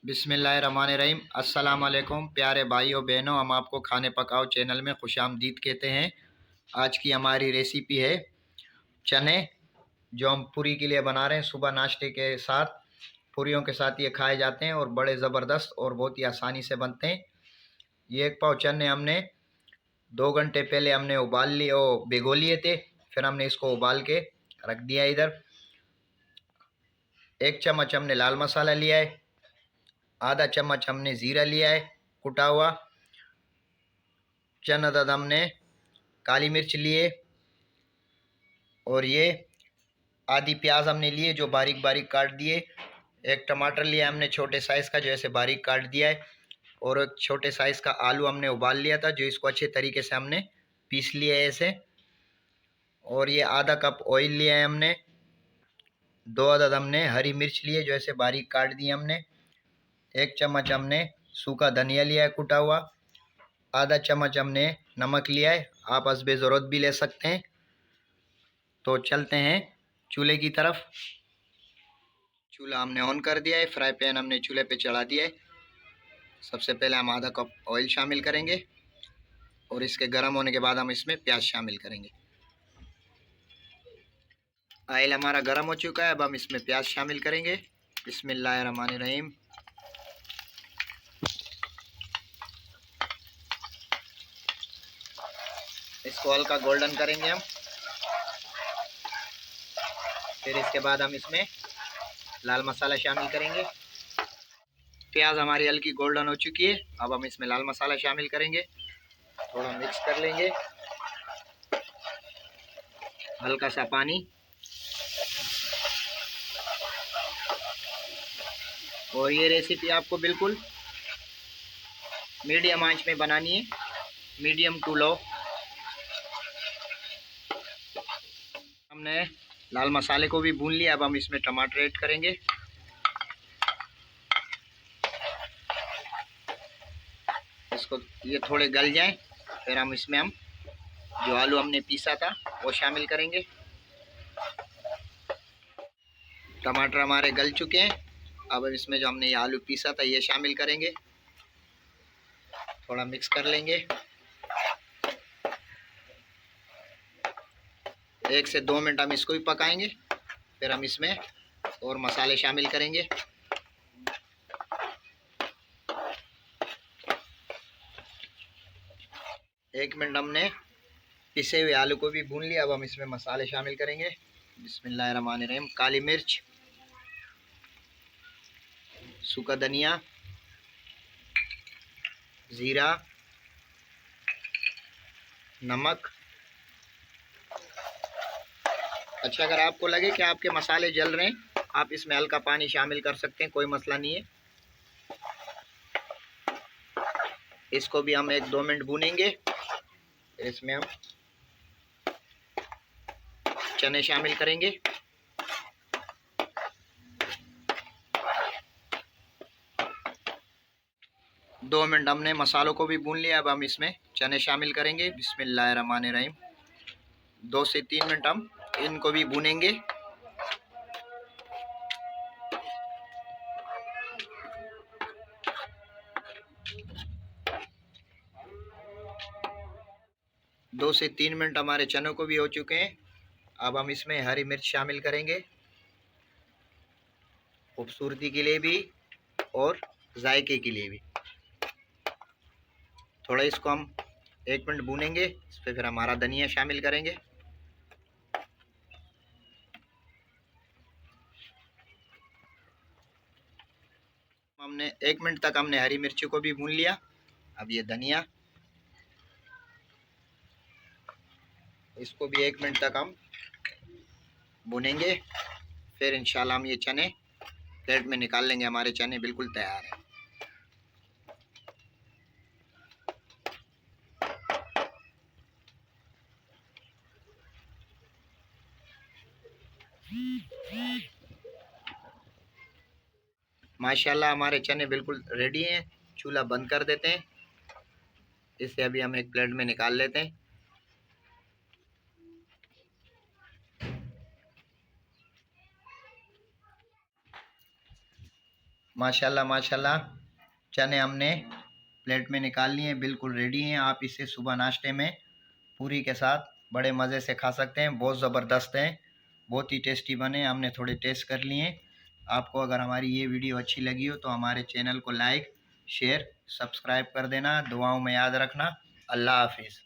बिस्मिल्लाहिर्रहमानिर्रहीम। अस्सलाम वालेकुम प्यारे भाइयों बहनों, हम आपको खाने पकाओ चैनल में खुशामदीद कहते हैं। आज की हमारी रेसिपी है चने, जो हम पूरी के लिए बना रहे हैं। सुबह नाश्ते के साथ, पूरियों के साथ ये खाए जाते हैं और बड़े ज़बरदस्त और बहुत ही आसानी से बनते हैं। ये एक पाव चने हमने 2 घंटे पहले हमने उबाल लिए, वो भिगो लिए थे। फिर हमने इसको उबाल के रख दिया इधर। 1 चम्मच हमने लाल मसाला लिया है, आधा चम्मच हमने ज़ीरा लिया है कुटा हुआ, चंद अदद हमने काली मिर्च लिए, और ये आधी प्याज हमने लिए जो बारीक बारीक काट दिए। एक टमाटर लिया हमने छोटे साइज़ का, जो ऐसे बारीक काट दिया है। और एक छोटे साइज़ का आलू हमने उबाल लिया था, जो इसको अच्छे तरीके से हमने पीस लिया है ऐसे। और ये आधा कप ऑयल लिया है हमने। 2 अदद हमने हरी मिर्च लिए, जो ऐसे बारीक काट दिए हमने। 1 चम्मच हमने सूखा धनिया लिया है कुटा हुआ। आधा चम्मच हमने नमक लिया है, आप हस्बे ज़रूरत भी ले सकते हैं। तो चलते हैं चूल्हे की तरफ। चूल्हा हमने ऑन कर दिया है, फ्राई पैन हमने चूल्हे पे चढ़ा दिया है। सबसे पहले हम आधा कप ऑयल शामिल करेंगे, और इसके गर्म होने के बाद हम इसमें प्याज शामिल करेंगे। ऑयल हमारा गर्म हो चुका है, अब हम इसमें प्याज शामिल करेंगे। बिस्मिल्लाहिर्रहमानिर्रहीम। इसको हल्का गोल्डन करेंगे हम। फिर इसके बाद हम इसमें लाल मसाला शामिल करेंगे। प्याज हमारी हल्की गोल्डन हो चुकी है, अब हम इसमें लाल मसाला शामिल करेंगे। थोड़ा मिक्स कर लेंगे, हल्का सा पानी। और ये रेसिपी आपको बिल्कुल मीडियम आंच में बनानी है, मीडियम टू लो। हमने लाल मसाले को भी भून लिया, अब हम इसमें टमाटर ऐड करेंगे। इसको ये थोड़े गल जाएं, फिर हम इसमें जो आलू हमने पीसा था वो शामिल करेंगे। टमाटर हमारे गल चुके हैं, अब इसमें जो हमने ये आलू पीसा था ये शामिल करेंगे। थोड़ा मिक्स कर लेंगे, 1 से 2 मिनट हम इसको भी पकाएंगे। फिर हम इसमें और मसाले शामिल करेंगे। 1 मिनट हमने पिसे हुए आलू को भी भून लिया, अब हम इसमें मसाले शामिल करेंगे। बिस्मिल्लाहिर्रहमानिर्रहीम। काली मिर्च, सूखा धनिया, ज़ीरा, नमक। अच्छा, अगर आपको लगे कि आपके मसाले जल रहे हैं, आप इसमें हल्का पानी शामिल कर सकते हैं, कोई मसला नहीं है। इसको भी हम 1-2 मिनट भूनेंगे। फिर इसमें हम चने शामिल करेंगे। दो मिनट हमने मसालों को भी भून लिया, अब हम इसमें चने शामिल करेंगे। बिस्मिल्लाहिर्रहमानिर्रहीम। 2 से 3 मिनट हम इनको भी भूनेंगे। दो से 3 मिनट हमारे चनों को भी हो चुके हैं, अब हम इसमें हरी मिर्च शामिल करेंगे, खूबसूरती के लिए भी और जायके के लिए भी। थोड़ा इसको हम 1 मिनट भूनेंगे, इस पर फिर हमारा धनिया शामिल करेंगे। हमने 1 मिनट तक हमने हरी मिर्ची को भी भून लिया। अब ये धनिया, इसको भी 1 मिनट तक हम भुनेंगे। फिर इंशाल्लाह हम ये चने प्लेट में निकाल लेंगे। हमारे चने बिल्कुल तैयार हैं। माशाल्लाह हमारे चने बिल्कुल रेडी हैं। चूल्हा बंद कर देते हैं। इसे अभी हम एक प्लेट में निकाल लेते हैं। माशाल्लाह माशाल्लाह। चने हमने प्लेट में निकाल लिए, बिल्कुल रेडी हैं। आप इसे सुबह नाश्ते में पूरी के साथ बड़े मज़े से खा सकते हैं। बहुत ज़बरदस्त हैं, बहुत ही टेस्टी बने। हमने थोड़े टेस्ट कर लिए। आपको अगर हमारी ये वीडियो अच्छी लगी हो तो हमारे चैनल को लाइक शेयर सब्सक्राइब कर देना। दुआओं में याद रखना। अल्लाह हाफिज़।